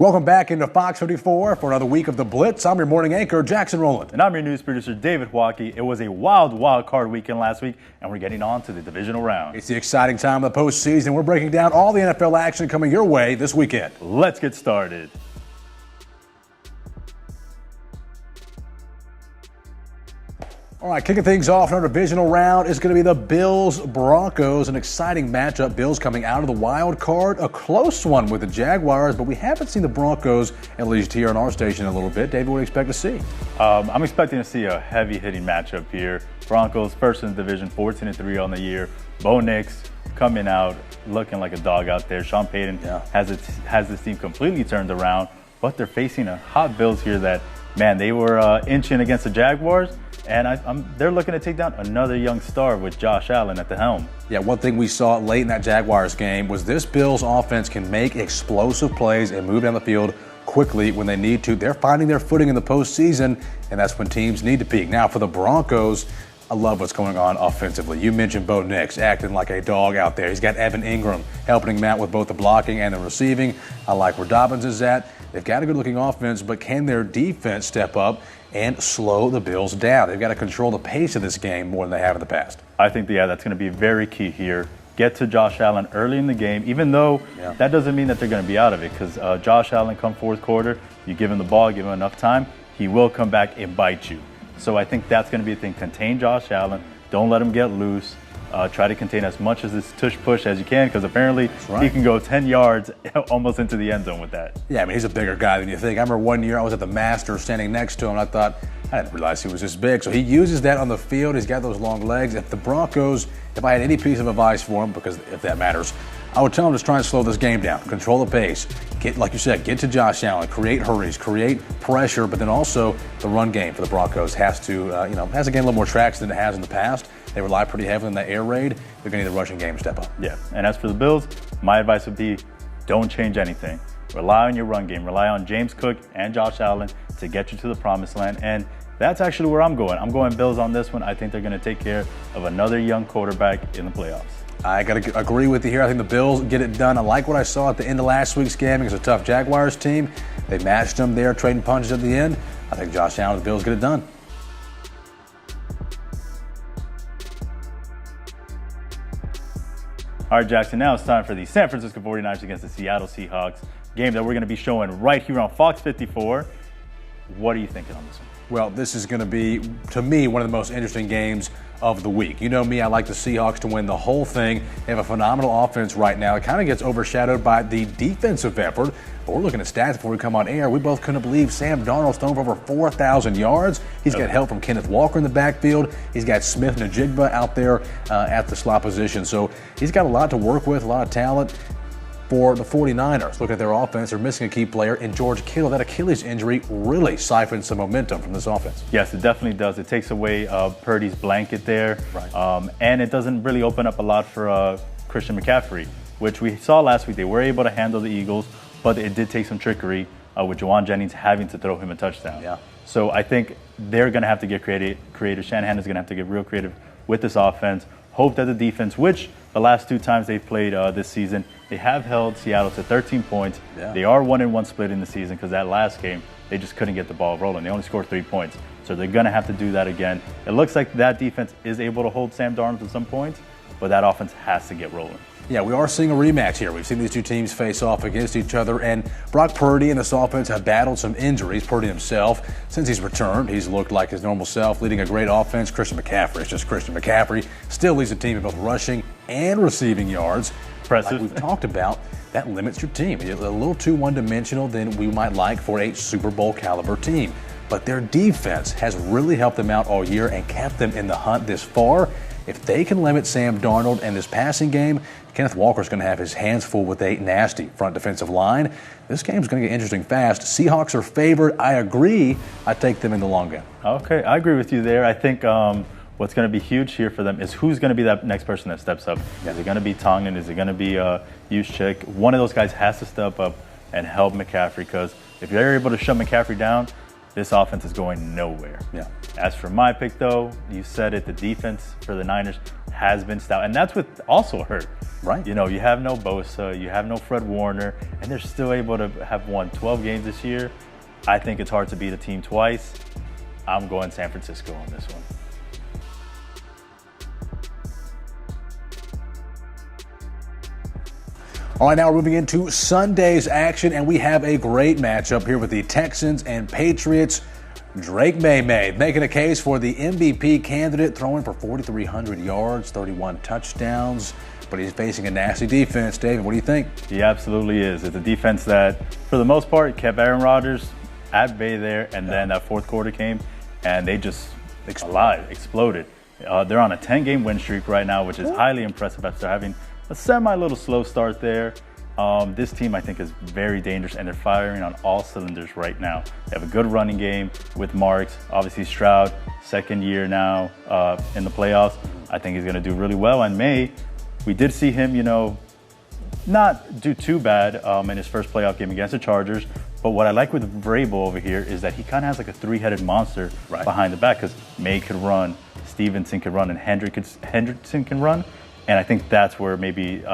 Welcome back into Fox 54 for another week of the Blitz. I'm your morning anchor, Jackson Rowland. And I'm your news producer, David Waukee. It was a wild card weekend last week, and we're getting on to the divisional round. It's the exciting time of the postseason. We're breaking down all the NFL action coming your way this weekend. Let's get started. All right, kicking things off in our divisional round is going to be the Bills-Broncos, an exciting matchup. Bills coming out of the wild card, a close one with the Jaguars, but we haven't seen the Broncos, at least here on our station, in a little bit. David, what do you expect to see? I'm expecting to see a heavy-hitting matchup here. Broncos, first in the division, 14-3 on the year. Bo Nix coming out, looking like a dog out there. Sean Payton has this team completely turned around, but they're facing a hot Bills here that, man, they were inching against the Jaguars. And they're looking to take down another young star with Josh Allen at the helm. Yeah, one thing we saw late in that Jaguars game was this Bills offense can make explosive plays and move down the field quickly when they need to. They're finding their footing in the postseason, and that's when teams need to peak. Now, for the Broncos, I love what's going on offensively. You mentioned Bo Nix acting like a dog out there. He's got Evan Ingram helping him out with both the blocking and the receiving. I like where Dobbins is at. They've got a good-looking offense, but can their defense step up and slow the Bills down? They've got to control the pace of this game more than they have in the past. I think, that's going to be very key here. Get to Josh Allen early in the game, even though that doesn't mean that they're going to be out of it, because Josh Allen, come fourth quarter, you give him the ball, give him enough time, he will come back and bite you. So I think that's going to be the thing. Contain Josh Allen. Don't let him get loose. Try to contain as much as this tush push as you can, because apparently he can go 10 yards almost into the end zone with that. Yeah, I mean, he's a bigger guy than you think. I remember one year I was at the Masters standing next to him, and I thought, I didn't realize he was this big. So he uses that on the field. He's got those long legs. If the Broncos, if I had any piece of advice for him, because if that matters, I would tell him to try and slow this game down, control the pace, get, like you said, get to Josh Allen, create hurries, create pressure, but then also the run game for the Broncos has to, has to gain a little more traction than it has in the past. They rely pretty heavily on the air raid. They're going to need the rushing game to step up. Yeah, and as for the Bills, my advice would be don't change anything. Rely on your run game. Rely on James Cook and Josh Allen to get you to the promised land, and that's actually where I'm going. I'm going Bills on this one. I think they're going to take care of another young quarterback in the playoffs. I got to agree with you here. I think the Bills get it done. I like what I saw at the end of last week's game against a tough Jaguars team. They matched them there, trading punches at the end. I think Josh Allen and the Bills get it done. All right, Jackson, now it's time for the San Francisco 49ers against the Seattle Seahawks, game that we're going to be showing right here on Fox 54. What are you thinking on this one? Well, this is going to be, to me, one of the most interesting games of the week. You know me, I like the Seahawks to win the whole thing. They have a phenomenal offense right now. It kind of gets overshadowed by the defensive effort. But we're looking at stats before we come on air. We both couldn't believe Sam Darnold's thrown for over 4,000 yards. He's got help from Kenneth Walker in the backfield. He's got Smith Najigba out there at the slot position. So he's got a lot to work with, a lot of talent. For the 49ers, looking at their offense, they're missing a key player in George Kittle. That Achilles injury really siphoned some momentum from this offense. Yes, it definitely does. It takes away Purdy's blanket there. Right. And it doesn't really open up a lot for Christian McCaffrey, which we saw last week. They were able to handle the Eagles, but it did take some trickery with Juwan Jennings having to throw him a touchdown. Yeah. So I think they're going to have to get creative. Shanahan is going to have to get real creative with this offense. Hope that the defense, which the last two times they've played this season, they have held Seattle to 13 points. Yeah. They are 1-1 split in the season because that last game, they just couldn't get the ball rolling. They only scored 3 points. So they're going to have to do that again. It looks like that defense is able to hold Sam Darnold at some points, but that offense has to get rolling. Yeah, we are seeing a rematch here. We've seen these two teams face off against each other, and Brock Purdy and this offense have battled some injuries. Purdy himself, since he's returned, he's looked like his normal self, leading a great offense. Christian McCaffrey is just Christian McCaffrey. Still leads the team in both rushing and receiving yards. Impressive. Like we've talked about, that limits your team. It's a little too one-dimensional than we might like for a Super Bowl caliber team. But their defense has really helped them out all year and kept them in the hunt this far. If they can limit Sam Darnold and this passing game, Kenneth Walker's going to have his hands full with a nasty front defensive line. This game's going to get interesting fast. Seahawks are favored. I agree. I take them in the long game. Okay, I agree with you there. I think what's going to be huge here for them is who's going to be that next person that steps up. Is it going to be Tongan? Is it going to be Juszczyk? One of those guys has to step up and help McCaffrey, because if you're able to shut McCaffrey down, this offense is going nowhere. Yeah. As for my pick, though, you said it, the defense for the Niners has been stout. And that's what also hurt. Right. You know, you have no Bosa, you have no Fred Warner, and they're still able to have won 12 games this year. I think it's hard to beat a team twice. I'm going San Francisco on this one. All right, now we're moving into Sunday's action, and we have a great matchup here with the Texans and Patriots. Drake May making a case for the MVP candidate, throwing for 4,300 yards, 31 touchdowns, but he's facing a nasty defense. David, what do you think? He absolutely is. It's a defense that, for the most part, kept Aaron Rodgers at bay there, and then that fourth quarter came, and they just exploded. They're on a 10-game win streak right now, which is highly impressive after having a semi-little slow start there. This team, I think, is very dangerous, and they're firing on all cylinders right now. They have a good running game with Marks. Obviously, Stroud, second year now in the playoffs. I think he's going to do really well. And May, we did see him, you know, not do too bad in his first playoff game against the Chargers. But what I like with Vrabel over here is that he kind of has like a three-headed monster behind the back, because May could run, Stevenson could run, and Hendrickson can run. And I think that's where maybe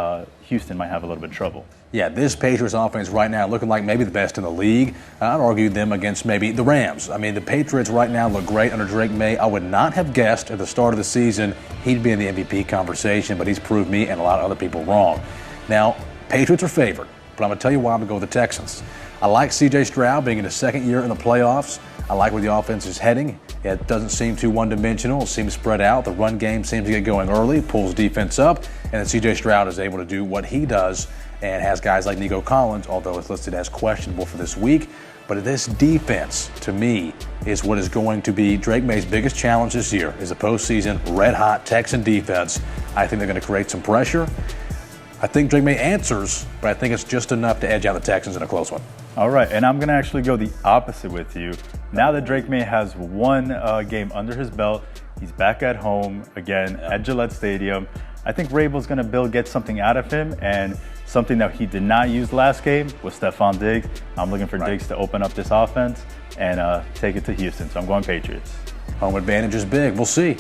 Houston might have a little bit of trouble. Yeah, this Patriots offense right now looking like maybe the best in the league. I'd argue them against maybe the Rams. I mean, the Patriots right now look great under Drake May. I would not have guessed at the start of the season he'd be in the MVP conversation, but he's proved me and a lot of other people wrong. Now, Patriots are favored, but I'm going to tell you why I'm going to go with the Texans. I like C.J. Stroud being in his second year in the playoffs. I like where the offense is heading. It doesn't seem too one-dimensional. It seems spread out. The run game seems to get going early, pulls defense up, and then C.J. Stroud is able to do what he does and has guys like Nico Collins, although it's listed as questionable for this week. But this defense, to me, is what is going to be Drake May's biggest challenge this year, is a postseason red-hot Texan defense. I think they're going to create some pressure. I think Drake May answers, but I think it's just enough to edge out the Texans in a close one. All right, and I'm going to actually go the opposite with you. Now that Drake May has one game under his belt, he's back at home again at Gillette Stadium. I think Vrabel's going to get something out of him, and something that he did not use last game was Stephon Diggs. I'm looking for Diggs to open up this offense and take it to Houston, so I'm going Patriots. Home advantage is big. We'll see.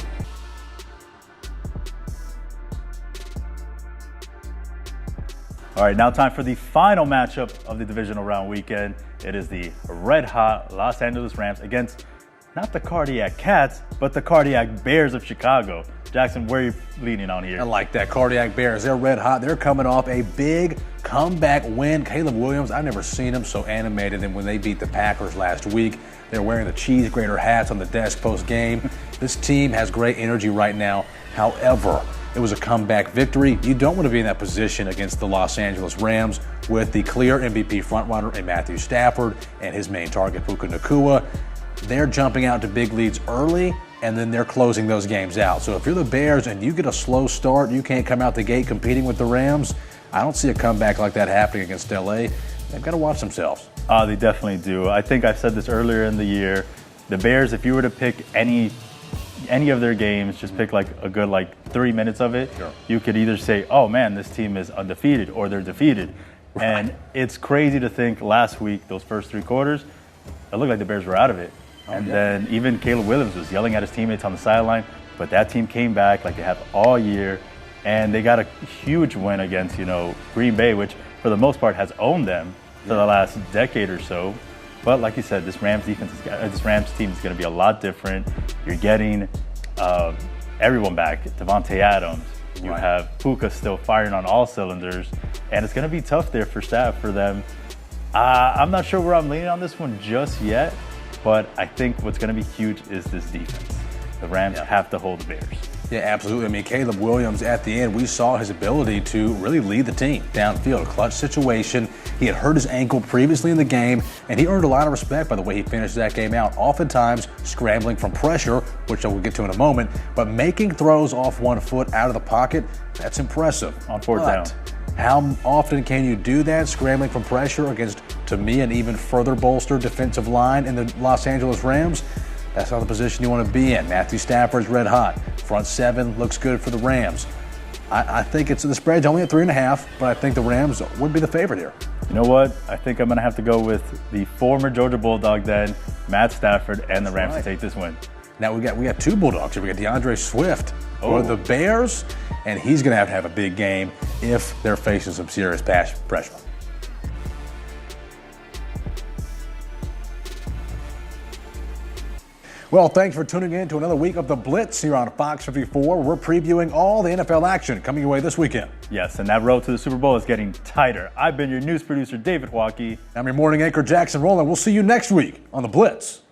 All right, now time for the final matchup of the divisional round weekend. It is the red-hot Los Angeles Rams against not the Cardiac Cats, but the Cardiac Bears of Chicago. Jackson, where are you leaning on here? I like that. Cardiac Bears, they're red-hot. They're coming off a big comeback win. Caleb Williams, I've never seen him so animated than when they beat the Packers last week. They're wearing the cheese grater hats on the desk post-game. This team has great energy right now. However, it was a comeback victory. You don't want to be in that position against the Los Angeles Rams with the clear MVP frontrunner in Matthew Stafford and his main target, Puka Nacua. They're jumping out to big leads early, and then they're closing those games out. So if you're the Bears and you get a slow start, you can't come out the gate competing with the Rams, I don't see a comeback like that happening against LA. They've got to watch themselves. They definitely do. I think I said this earlier in the year. The Bears, if you were to pick any of their games, just pick like a good 3 minutes of it, you could either say, oh man, this team is undefeated, or they're defeated. Right. And it's crazy to think last week, those first three quarters, it looked like the Bears were out of it. Then even Caleb Williams was yelling at his teammates on the sideline, but that team came back like they have all year, and they got a huge win against, Green Bay, which for the most part has owned them for the last decade or so. But like you said, this Rams team is going to be a lot different. You're getting everyone back. Devontae Adams. You have Puka still firing on all cylinders, and it's going to be tough there for them. I'm not sure where I'm leaning on this one just yet, but I think what's going to be huge is this defense. The Rams have to hold the Bears. Yeah, absolutely. I mean, Caleb Williams at the end, we saw his ability to really lead the team downfield. A clutch situation. He had hurt his ankle previously in the game, and he earned a lot of respect by the way he finished that game out. Oftentimes scrambling from pressure, which I will get to in a moment, but making throws off 1 foot out of the pocket, that's impressive. On fourth down. How often can you do that, scrambling from pressure against, to me, an even further bolstered defensive line in the Los Angeles Rams? That's not the position you want to be in. Matthew Stafford's red hot. Front seven looks good for the Rams. I think the spread's only at 3.5, but I think the Rams would be the favorite here. You know what? I think I'm going to have to go with the former Georgia Bulldog then, Matt Stafford, and the Rams to take this win. Now we got two Bulldogs here. We got DeAndre Swift for the Bears, and he's going to have a big game if they're facing some serious pass pressure. Well, thanks for tuning in to another week of the Blitz here on Fox 54. We're previewing all the NFL action coming your way this weekend. Yes, and that road to the Super Bowl is getting tighter. I've been your news producer, David Waukee. I'm your morning anchor, Jackson Rowland. We'll see you next week on the Blitz.